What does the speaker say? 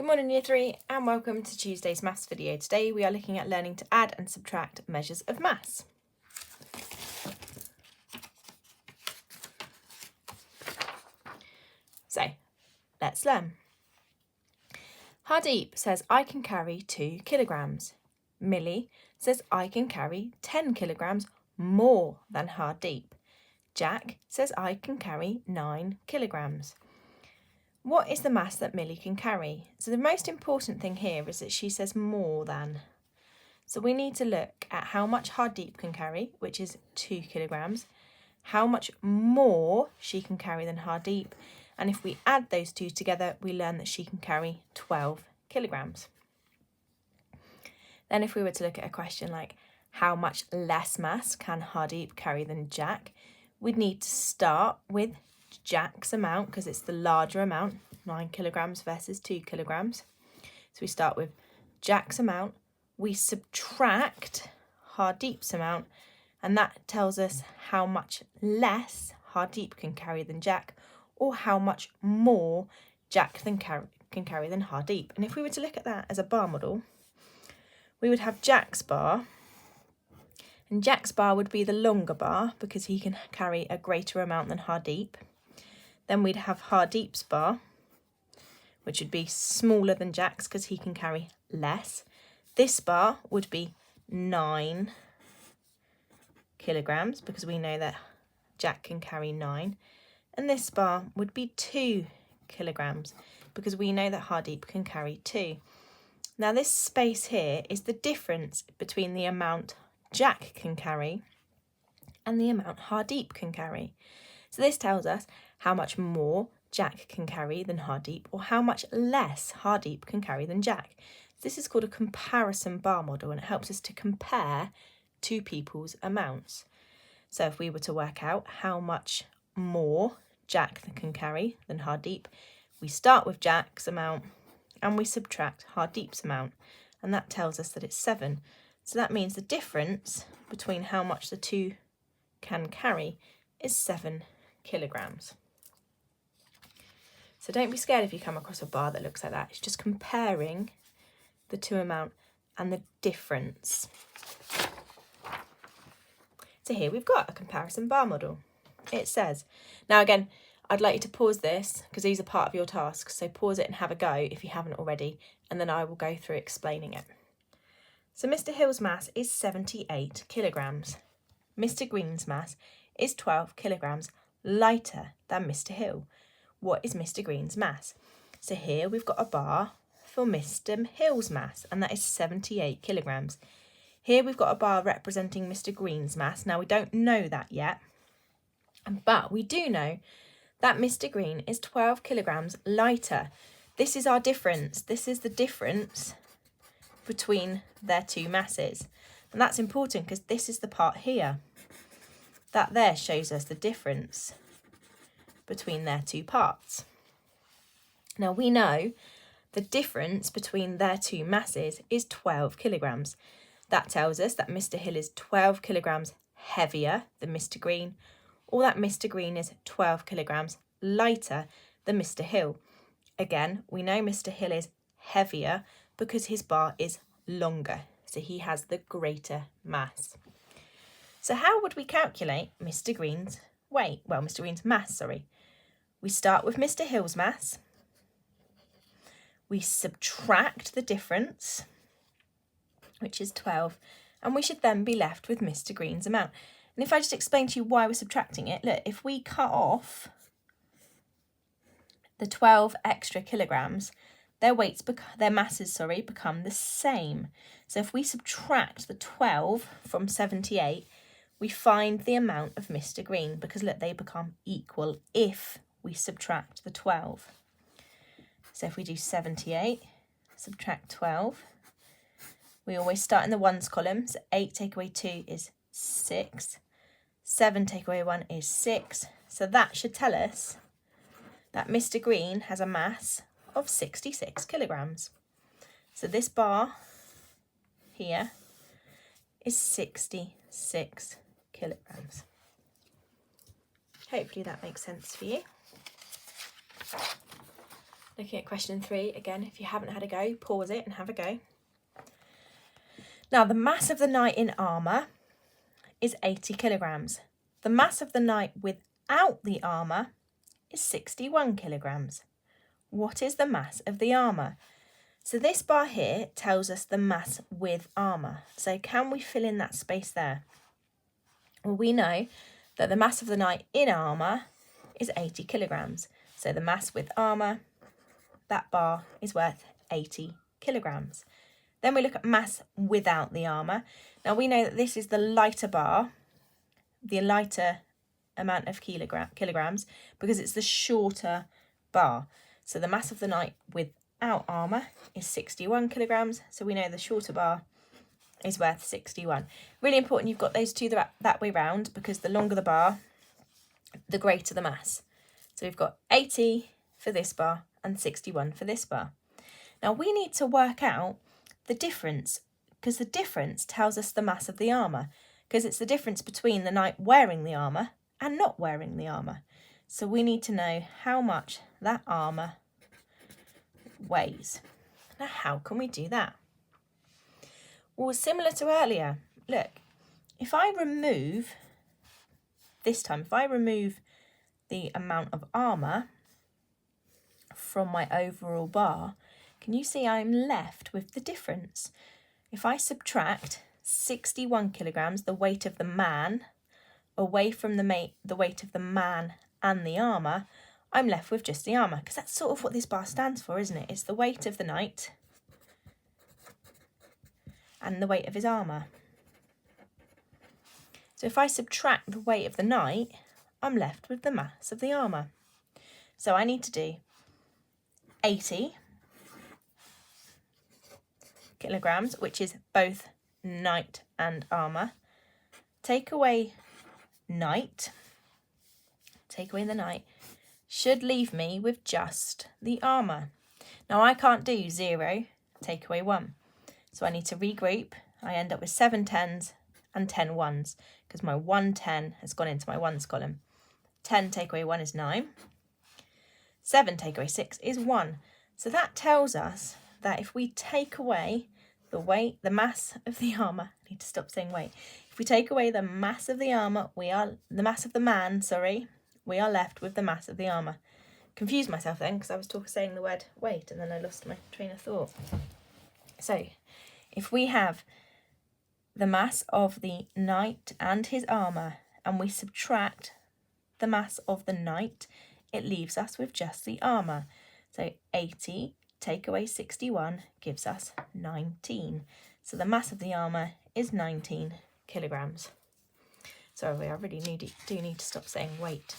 Good morning Year 3 and welcome to Tuesday's maths video. Today we are looking at learning to add and subtract measures of mass. So let's learn. Hardeep says I can carry 2 kilograms. Millie says I can carry 10 kilograms more than Hardeep. Jack says I can carry 9 kilograms. What is the mass that Millie can carry? So the most important thing here is that she says more than. So we need to look at how much Hardeep can carry, which is 2 kilograms, how much more she can carry than Hardeep, and if we add those two together, we learn that she can carry 12 kilograms. Then if we were to look at a question like how much less mass can Hardeep carry than Jack, we'd need to start with Jack's amount because it's the larger amount, 9 kilograms versus 2 kilograms. So we start with Jack's amount, we subtract Hardeep's amount, and that tells us how much less Hardeep can carry than Jack, or how much more Jack can carry than Hardeep. And if we were to look at that as a bar model, we would have Jack's bar, and Jack's bar would be the longer bar because he can carry a greater amount than Hardeep. Then we'd have Hardeep's bar, which would be smaller than Jack's because he can carry less. This bar would be 9 kilograms because we know that Jack can carry 9. And this bar would be 2 kilograms because we know that Hardeep can carry 2. Now this space here is the difference between the amount Jack can carry and the amount Hardeep can carry. So this tells us how much more Jack can carry than Hardeep, or how much less Hardeep can carry than Jack. This is called a comparison bar model, and it helps us to compare two people's amounts. So if we were to work out how much more Jack can carry than Hardeep, we start with Jack's amount and we subtract Hardeep's amount, and that tells us that it's 7. So that means the difference between how much the two can carry is 7 kilograms. So don't be scared if you come across a bar that looks like that. It's just comparing the two amount and the difference. So here we've got a comparison bar model. It says, now again, I'd like you to pause this because these are part of your tasks. So pause it and have a go if you haven't already, and then I will go through explaining it. So Mr. Hill's mass is 78 kilograms. Mr. Green's mass is 12 kilograms lighter than Mr. Hill. What is Mr. Green's mass? So here we've got a bar for Mr. Hill's mass, and that is 78 kilograms. Here we've got a bar representing Mr. Green's mass. Now we don't know that yet, but we do know that Mr. Green is 12 kilograms lighter. This is our difference. This is the difference between their two masses. And that's important because this is the part here. That there shows us the difference between their two parts. Now we know the difference between their two masses is 12 kilograms. That tells us that Mr. Hill is 12 kilograms heavier than Mr. Green, or that Mr. Green is 12 kilograms lighter than Mr. Hill. Again, we know Mr. Hill is heavier because his bar is longer, so he has the greater mass. So how would we calculate Mr. Green's weight? Well, Mr. Green's mass, sorry. We start with Mr. Hill's mass. We subtract the difference, which is 12, and we should then be left with Mr. Green's amount. And if I just explain to you why we're subtracting it, look, if we cut off the 12 extra kilograms, their masses become the same. So if we subtract the 12 from 78, we find the amount of Mr. Green, because look, they become equal if we subtract the 12. So if we do 78, subtract 12, we always start in the ones column. So 8 take away 2 is 6. 7 take away 1 is 6. So that should tell us that Mr. Green has a mass of 66 kilograms. So this bar here is 66 kilograms. Hopefully that makes sense for you. Looking at question 3, again, if you haven't had a go, pause it and have a go. Now, the mass of the knight in armour is 80 kilograms. The mass of the knight without the armour is 61 kilograms. What is the mass of the armour? So this bar here tells us the mass with armour. So can we fill in that space there? Well, we know that the mass of the knight in armour is 80 kilograms. So the mass with armour, that bar is worth 80 kilograms. Then we look at mass without the armour. Now we know that this is the lighter bar, the lighter amount of kilograms, because it's the shorter bar. So the mass of the knight without armour is 61 kilograms. So we know the shorter bar is worth 61. Really important you've got those two that way round, because the longer the bar, the greater the mass. So we've got 80 for this bar and 61 for this bar. Now we need to work out the difference, because the difference tells us the mass of the armour, because it's the difference between the knight wearing the armour and not wearing the armour. So we need to know how much that armour weighs. Now how can we do that? Well, similar to earlier, look, if I remove, this time, if I remove the amount of armour from my overall bar, can you see I'm left with the difference? If I subtract 61 kilograms, the weight of the man, away from the weight of the man and the armour, I'm left with just the armour, because that's sort of what this bar stands for, isn't it? It's the weight of the knight and the weight of his armour. So if I subtract the weight of the knight, I'm left with the mass of the armour. So I need to do 80 kilograms, which is both knight and armour. Take away knight, take away the knight, should leave me with just the armour. Now I can't do 0, take away 1. So I need to regroup. I end up with 7 10s and 10 1s, because my 1 10 has gone into my 1s column. 10 take away 1 is 9. 7 take away 6 is 1. So that tells us that if we take away the weight, the mass of the armour, I need to stop saying weight. If we take away the mass of the armour, the mass of the man, we are left with the mass of the armour. Confused myself then, because I was saying the word weight and then I lost my train of thought. So if we have the mass of the knight and his armour and we subtract the mass of the knight, it leaves us with just the armour. So 80 take away 61 gives us 19. So the mass of the armour is 19 kilograms. Sorry, I really do need to stop saying weight.